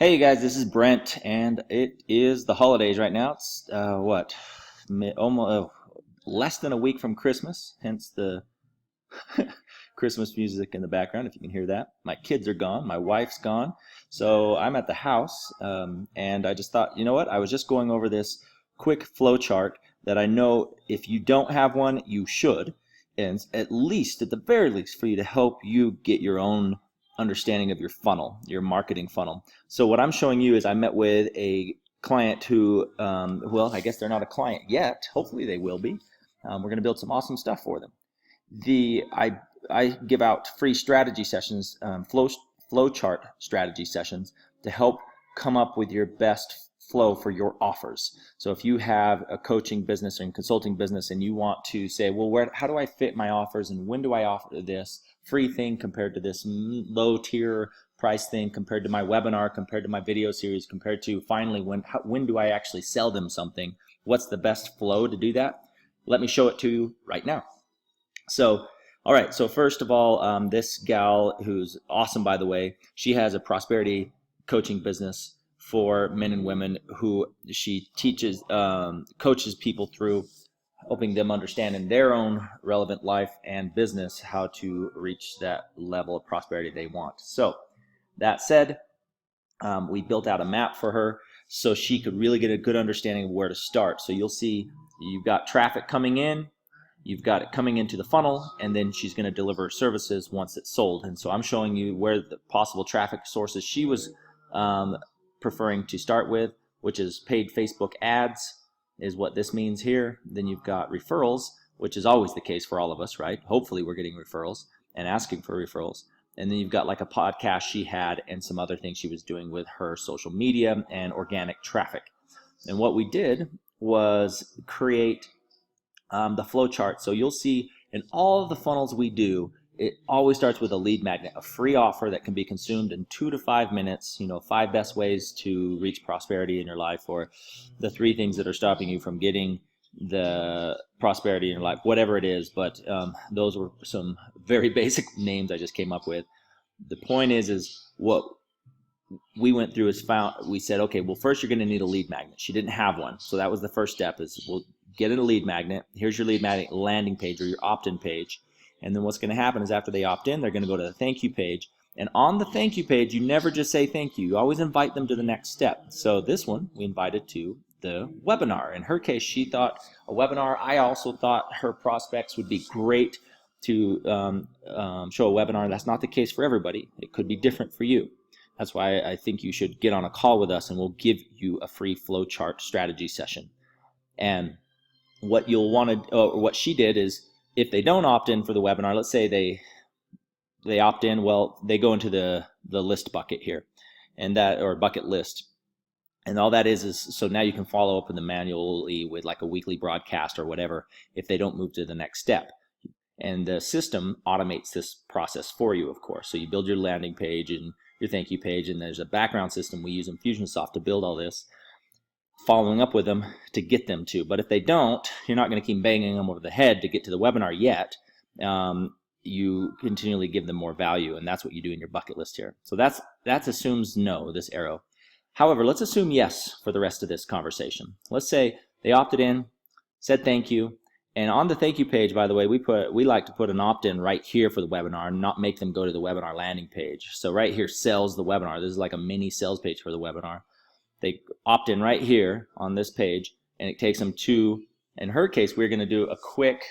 Hey guys, this is Brent, and it is the holidays right now. It's almost less than a week from Christmas, hence the Christmas music in the background, if you can hear that. My kids are gone, my wife's gone, so I'm at the house, and I just thought, you know what? I was just going over this quick flow chart that I know if you don't have one, you should, and at least, at the very least, for you to help you get your own understanding of your funnel, your marketing funnel. So what I'm showing you is I met with a client who, well, I guess they're not a client yet. Hopefully they will be. We're going to build some awesome stuff for them. I give out free strategy sessions, flow chart strategy sessions to help come up with your best flow for your offers. So if you have a coaching business and consulting business and you want to say, well, how do I fit my offers and when do I offer this free thing compared to this low tier price thing, compared to my webinar, compared to my video series, compared to finally when do I actually sell them something? What's the best flow to do that? Let me show it to you right now. So, all right, so first of all, this gal, who's awesome, by the way, she has a prosperity coaching business for men and women who she teaches, coaches people through helping them understand in their own relevant life and business how to reach that level of prosperity they want. So that said, we built out a map for her so she could really get a good understanding of where to start. So you'll see you've got traffic coming in, you've got it coming into the funnel, and then she's going to deliver services once it's sold. And so I'm showing you where the possible traffic sources she was preferring to start with, which is paid Facebook ads is what this means here. Then you've got referrals, which is always the case for all of us, right? Hopefully we're getting referrals and asking for referrals. And then you've got like a podcast she had and some other things she was doing with her social media and organic traffic. And what we did was create the flow chart. So you'll see in all of the funnels we do, it always starts with a lead magnet, a free offer that can be consumed in 2 to 5 minutes. 5 best ways to reach prosperity in your life, or the 3 things that are stopping you from getting the prosperity in your life, whatever it is. But those were some very basic names I just came up with. The point is what we went through is we said, okay, well, first you're going to need a lead magnet. She didn't have one. So that was the first step, is we'll get a lead magnet. Here's your lead magnet landing page, or your opt-in page. And then what's going to happen is after they opt in, they're going to go to the thank you page. And on the thank you page, you never just say thank you. You always invite them to the next step. So this one, we invited to the webinar. In her case, she thought a webinar. I also thought her prospects would be great to show a webinar. That's not the case for everybody. It could be different for you. That's why I think you should get on a call with us and we'll give you a free flowchart strategy session. And what you'll want to, or what she did is, if they don't opt in for the webinar, let's say they opt in, well, they go into the list bucket here, and that, or bucket list. And all that is so now you can follow up with them manually with like a weekly broadcast or whatever if they don't move to the next step. And the system automates this process for you, of course. So you build your landing page and your thank you page, and there's a background system we use in Fusionsoft to build all this, following up with them to get them to. But if they don't, you're not going to keep banging them over the head to get to the webinar yet. You continually give them more value, and that's what you do in your bucket list here. So that assumes no, this arrow. However, let's assume yes for the rest of this conversation. Let's say they opted in, said thank you, and on the thank you page, by the way, we like to put an opt-in right here for the webinar and not make them go to the webinar landing page. So right here, sells the webinar. This is like a mini sales page for the webinar. They opt in right here on this page, and it takes them to, in her case, we're going to do a quick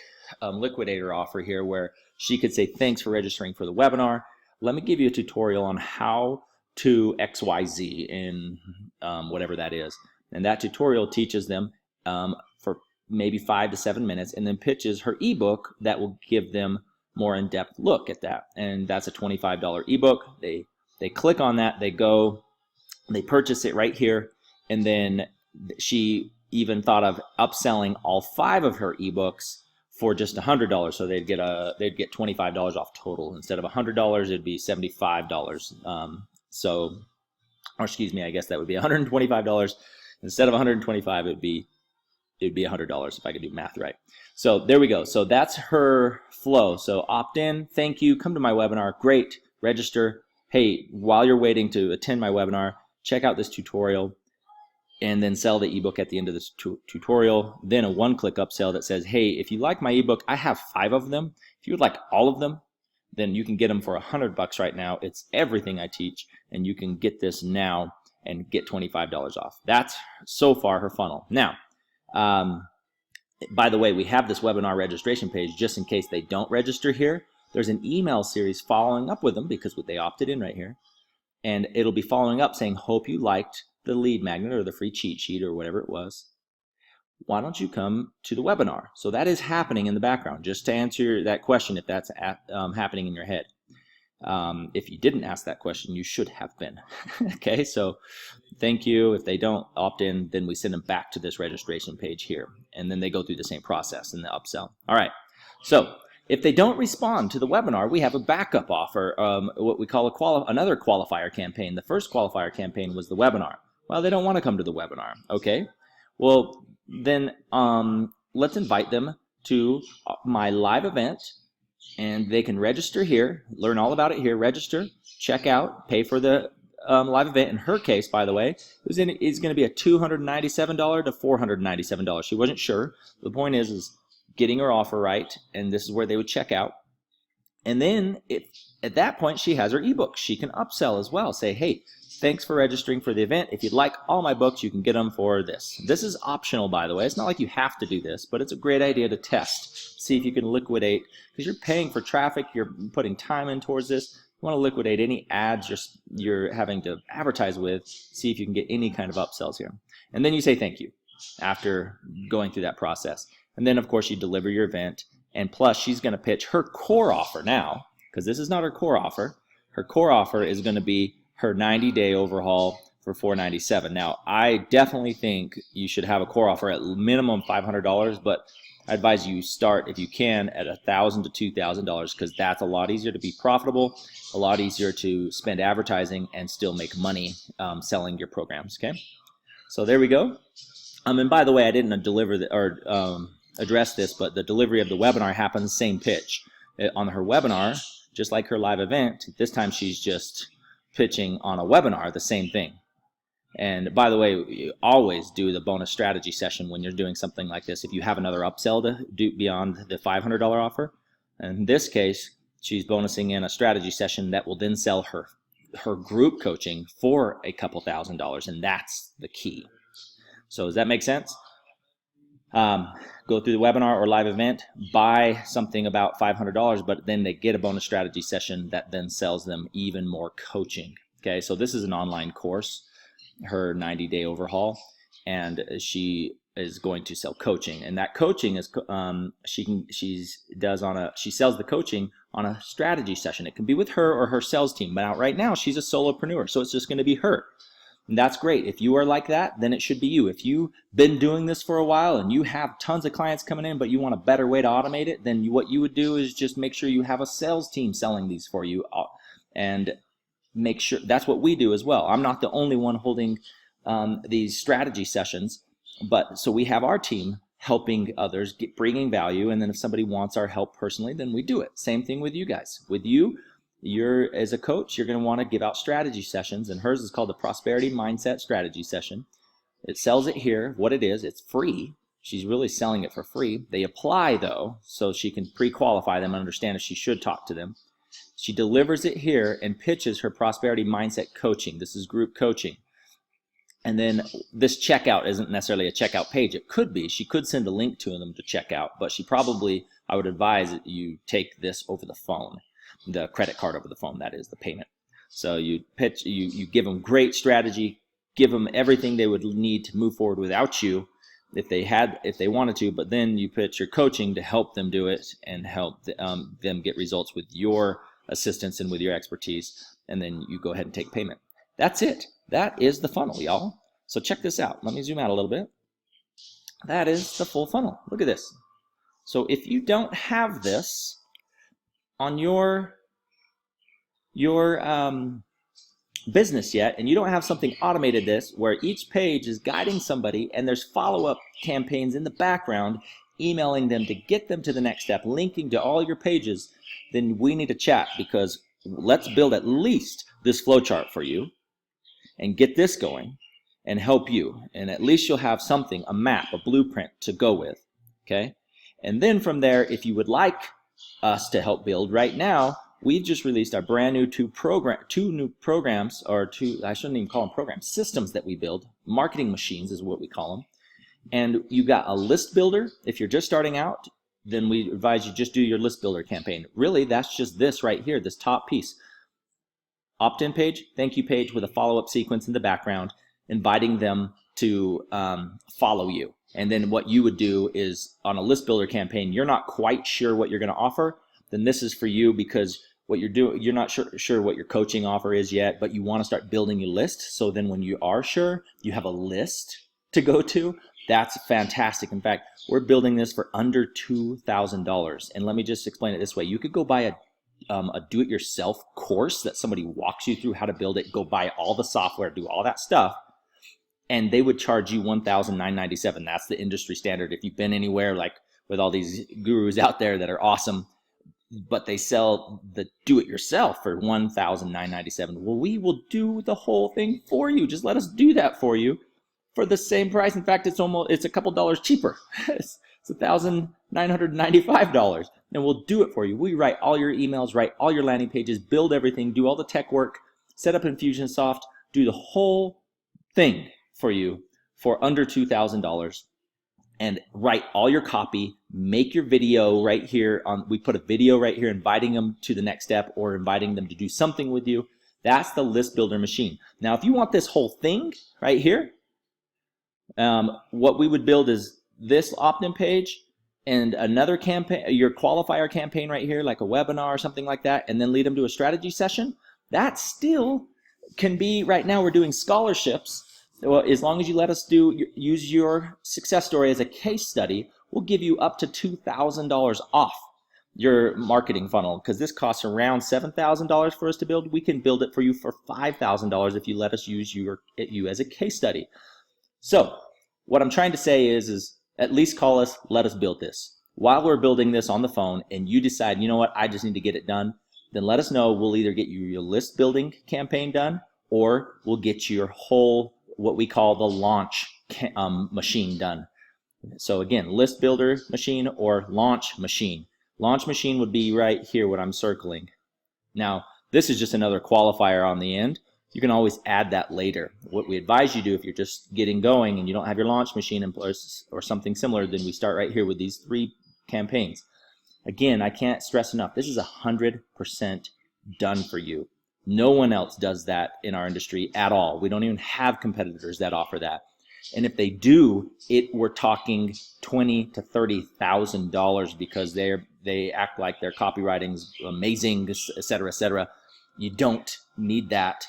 liquidator offer here where she could say, thanks for registering for the webinar. Let me give you a tutorial on how to XYZ in whatever that is. And that tutorial teaches them for maybe 5 to 7 minutes, and then pitches her ebook that will give them more in-depth look at that. And that's a $25 ebook. They click on that, they purchase it right here, and then she even thought of upselling all 5 of her ebooks for just $100. So they'd get $25 off total. Instead of $100, it'd be $75. Or excuse me, I guess that would be $125. Instead of $125, it'd be $100 if I could do math right. So there we go. So that's her flow. So opt in, thank you, come to my webinar, great, register. Hey, while you're waiting to attend my webinar, check out this tutorial, and then sell the ebook at the end of this tutorial. Then a one-click upsell that says, hey, if you like my ebook, I have 5 of them. If you would like all of them, then you can get them for $100 right now. It's everything I teach, and you can get this now and get $25 off. That's so far her funnel. Now, by the way, we have this webinar registration page just in case they don't register here. There's an email series following up with them because they opted in right here. And it'll be following up saying, hope you liked the lead magnet or the free cheat sheet or whatever it was. Why don't you come to the webinar? So that is happening in the background, just to answer that question if that's happening in your head. If you didn't ask that question, you should have been. Okay, so thank you. If they don't opt in, then we send them back to this registration page here, and then they go through the same process in the upsell. All right, so if they don't respond to the webinar, we have a backup offer, what we call another qualifier campaign. The first qualifier campaign was the webinar. Well, they don't want to come to the webinar. Okay, well then let's invite them to my live event, and they can register here, learn all about it here, register, check out, pay for the live event. In her case, by the way, it's going to be a $297 to $497. She wasn't sure. The point is getting her offer right, and this is where they would check out. And then at that point, she has her ebook. She can upsell as well. Say, hey, thanks for registering for the event. If you'd like all my books, you can get them for this. This is optional, by the way. It's not like you have to do this, but it's a great idea to test. See if you can liquidate, because you're paying for traffic, you're putting time in towards this. You want to liquidate any ads you're having to advertise with, see if you can get any kind of upsells here. And then you say thank you after going through that process. And then, of course, you deliver your event. And plus, she's going to pitch her core offer now, because this is not her core offer. Her core offer is going to be her 90-day overhaul for $497. Now, I definitely think you should have a core offer at minimum $500, but I advise you start, if you can, at $1,000 to $2,000, because that's a lot easier to be profitable, a lot easier to spend advertising and still make money selling your programs. Okay, so there we go. And by the way, I didn't address this, but the delivery of the webinar happens same pitch. On her webinar, just like her live event, this time she's just pitching on a webinar the same thing. And by the way, you always do the bonus strategy session when you're doing something like this if you have another upsell to do beyond the $500 offer. And in this case, she's bonusing in a strategy session that will then sell her group coaching for a couple $1,000s, and that's the key. So does that make sense? Go through the webinar or live event, buy something about $500, but then they get a bonus strategy session that then sells them even more coaching. Okay, so this is an online course, her 90-day overhaul, and she is going to sell coaching, and that coaching is she sells the coaching on a strategy session. It can be with her or her sales team, but right now she's a solopreneur, so it's just going to be her. And that's great. If you are like that, then it should be you. If you've been doing this for a while and you have tons of clients coming in, but you want a better way to automate it, then what you would do is just make sure you have a sales team selling these for you, and make sure that's what we do as well. I'm not the only one holding these strategy sessions, but so we have our team helping others, bringing value, and then if somebody wants our help personally, then we do it. Same thing with you guys. With you, as a coach, you're going to want to give out strategy sessions, and hers is called the Prosperity Mindset Strategy Session. It sells it here. What it is, it's free. She's really selling it for free. They apply, though, so she can pre-qualify them and understand if she should talk to them. She delivers it here and pitches her Prosperity Mindset Coaching. This is group coaching. And then this checkout isn't necessarily a checkout page. It could be. She could send a link to them to check out, but I would advise that you take this over the phone. The credit card over the phone, that is the payment. So you pitch, you give them great strategy, give them everything they would need to move forward without you if they wanted to, but then you pitch your coaching to help them do it and help them get results with your assistance and with your expertise, and then you go ahead and take payment. That's it. That is the funnel, y'all. So check this out. Let me zoom out a little bit. That is the full funnel. Look at this. So if you don't have this on your business yet, and you don't have something automated where each page is guiding somebody and there's follow-up campaigns in the background emailing them to get them to the next step, linking to all your pages, then we need to chat, because let's build at least this flowchart for you. and get this going and help you. And at least you'll have something, a map, a blueprint to go with, okay? And then from there, if you would like us to help build, right now, we've just released our brand new two new programs, or I shouldn't even call them programs, systems that we build. Marketing machines is what we call them. And you got a list builder. If you're just starting out, then we advise you just do your list builder campaign. Really, that's just this right here, this top piece. Opt-in page, thank you page with a follow-up sequence in the background, inviting them to follow you. And then what you would do is, on a list builder campaign, you're not quite sure what you're going to offer, then this is for you, because what you're doing, you're not sure what your coaching offer is yet, but you want to start building your list. So then when you are sure, you have a list to go to. That's fantastic. In fact, we're building this for under $2,000. And let me just explain it this way. You could go buy a do-it-yourself course that somebody walks you through how to build it, go buy all the software, do all that stuff, and they would charge you $1,997. That's the industry standard. If you've been anywhere, like with all these gurus out there that are awesome, but they sell the do-it-yourself for $1,997. Well, we will do the whole thing for you. Just let us do that for you for the same price. In fact, it's a couple dollars cheaper. It's $1,995, and we'll do it for you. We write all your emails, write all your landing pages, build everything, do all the tech work, set up Infusionsoft, do the whole thing for you for under $2,000, and write all your copy, make your video right here. We put a video right here inviting them to the next step or inviting them to do something with you. That's the list builder machine. Now, if you want this whole thing right here, what we would build is this opt-in page and another campaign, your qualifier campaign right here, like a webinar or something like that, and then lead them to a strategy session. That still can be, right now we're doing scholarships. Well, as long as you let us use your success story as a case study, we'll give you up to $2,000 off your marketing funnel, because this costs around $7,000 for us to build. We can build it for you for $5,000 if you let us use you as a case study. So what I'm trying to say is at least call us, let us build this. While we're building this on the phone and you decide, you know what, I just need to get it done, then let us know. We'll either get you your list building campaign done, or we'll get you your whole, what we call the launch machine done. So again, list builder machine or launch machine. Launch machine would be right here, what I'm circling. Now, this is just another qualifier on the end. You can always add that later. What we advise you do if you're just getting going and you don't have your launch machine in place or something similar, then we start right here with these 3 campaigns. Again, I can't stress enough, this is 100% done for you. No one else does that in our industry at all. We don't even have competitors that offer that. And if they do, we're talking $20,000 to $30,000 because they act like their copywriting's amazing, et cetera, et cetera. You don't need that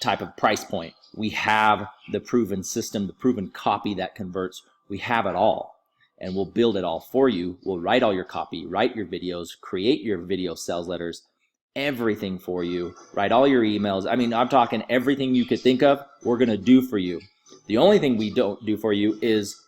type of price point. We have the proven system, the proven copy that converts. We have it all, and we'll build it all for you. We'll write all your copy, write your videos, create your video sales letters, everything for you, write all your emails. I mean, I'm talking everything you could think of, we're going to do for you. The only thing we don't do for you is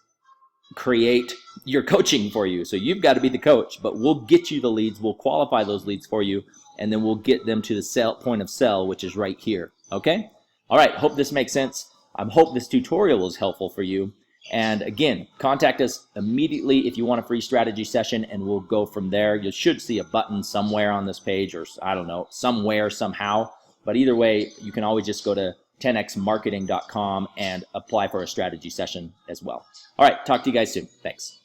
create your coaching for you. So you've got to be the coach, but we'll get you the leads, we'll qualify those leads for you, and then we'll get them to the point of sale, which is right here. Okay? All right, hope this makes sense. I hope this tutorial was helpful for you. And again, contact us immediately if you want a free strategy session, and we'll go from there. You should see a button somewhere on this page, or I don't know, somewhere, somehow. But either way, you can always just go to tenxmarketing.com and apply for a strategy session as well. All right, talk to you guys soon. Thanks.